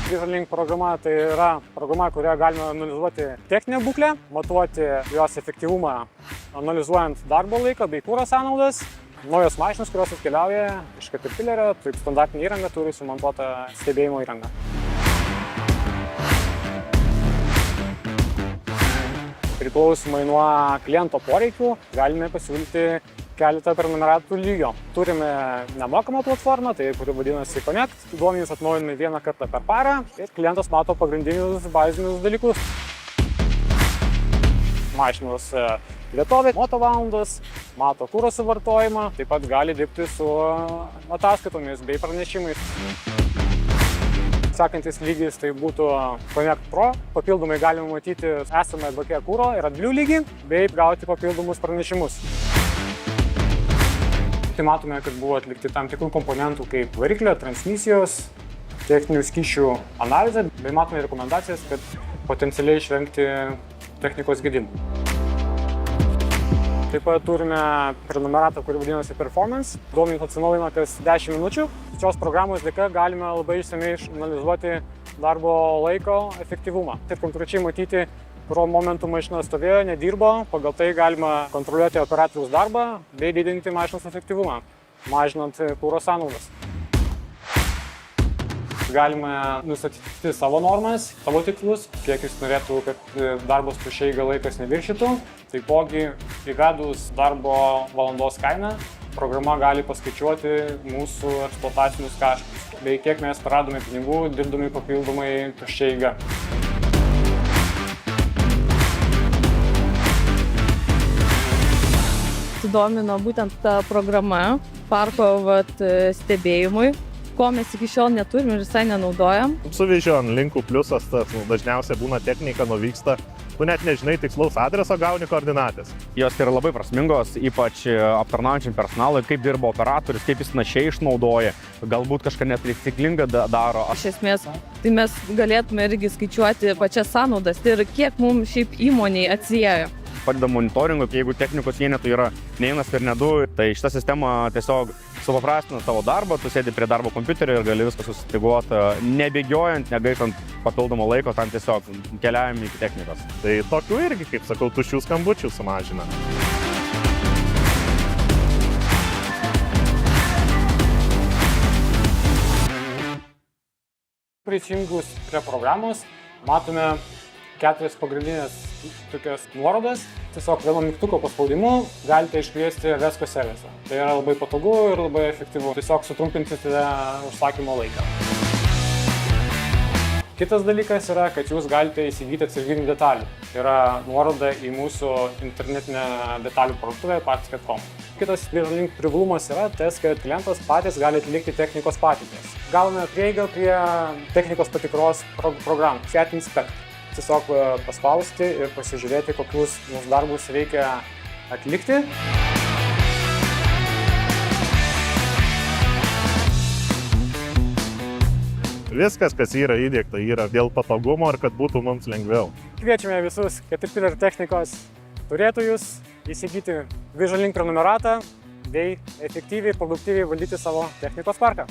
VisionLink programa tai yra programa, kurioje galime analizuoti techninę būklę, matuoti jos efektyvumą, analizuojant darbo laiką bei kuro sąnaudas. Naujos mašinos, kurios atkeliauja iš Caterpillerio, taip standartinė įranga turi sumontuotą stebėjimo įrangą. Priklausomai nuo kliento poreikių galime pasiūlyti keletą prenumeratų lygio. Turime nemokamą platformą, tai kuri vadinasi Connect. Duomenys atnaujinami vieną kartą per parą ir klientas mato pagrindinius bazinius dalykus. Mašinos vietovė, motovalandas, mato kuro suvartojimą, taip pat gali dirbti su ataskaitomis bei pranešimais. Sekantis lygis tai būtų Connect Pro. Papildomai galime matyti esamą BK kuro ir atlių lygį bei gauti papildomus pranešimus. Tai matome, kad buvo atlikti tam tikrų komponentų kaip variklio, transmisijos, techninių skysčių analizė, bei matome rekomendacijas, kad potencialiai išvengti technikos gedimų. Taip pat turime prenumeratą, kuri vadinasi Performance. Duomenys atsinaujina kas 10 minučių. Šios programos dėka galime labai išsamiai išanalizuoti darbo laiko efektyvumą. Taip konkrečiai matyti, kuriuo momentu mašina stovėjo, nedirbo. Pagal tai galima kontroliuoti operatoriaus darbą bei didinti mašinos efektyvumą, mažinant kuro sąnaudas. Galime nustatyti savo normas, savo tikslus, kiek jis norėtų, kad darbas prieš eigą laikas neviršytų. Taipogi, įvedus darbo valandos kainą, programa gali paskaičiuoti mūsų eksploatacinius kaštus, bei kiek mes praradome pinigų, dirbdami papildomai tuščia eiga. Sudomino būtent ta programa parko stebėjimui, ko mes iki šiol neturim ir visai nenaudojam. Su VisionLink'u pliusas tas dažniausiai būna technika nuvyksta, tu net nežinai tikslaus adreso, gauni koordinatės. Jos yra labai prasmingos, ypač aptarnaujančiam personalui, kaip dirba operatorius, kaip jis našiai išnaudoja, galbūt kažką netaisyklinga daro. Iš esmės, tai mes galėtume irgi skaičiuoti pačias sąnaudas ir kiek mums šiaip įmoniai atsiėjo. Padeda monitoringui, jeigu technikos vienetų yra ne vienas ir ne du, tai šita sistema tiesiog supaprastina tavo darbą, tu sėdi prie darbo kompiuterio ir gali viską susistiguoti, nebėgiojant, negaištant papildomo laiko, tam tiesiog keliaujam iki technikos. Tai tokių irgi, kaip sakau, tuščių skambučių sumažina. Prisijungus prie programos matome 4 pagrindinės tokias nuorodas. Tiesiog vieno mygtuko paspaudimu galite iškviesti Vesco servisą. Tai yra labai patogu ir labai efektyvu. Tiesiog sutrumpinsite užsakymo laiką. Kitas dalykas yra, kad jūs galite įsigyti atsarginių detalių. Tai yra nuoroda į mūsų internetinę detalių parduotuvę parts.com. Kitas VisionLink privalumas yra tas, kad klientas patys gali atlikti technikos patikras. Gavome prieigą prie technikos patikros programų Fiat Inspect. Tiesiog paspausti ir pasižiūrėti, kokius mūsų darbus reikia atlikti. Viskas, kas yra įdiegta, yra dėl patogumo ir kad būtų mums lengviau. Kviečiame visus Caterpillar technikos turėtojus įsigyti VisionLink prenumeratą bei efektyviai ir produktyviai valdyti savo technikos parką.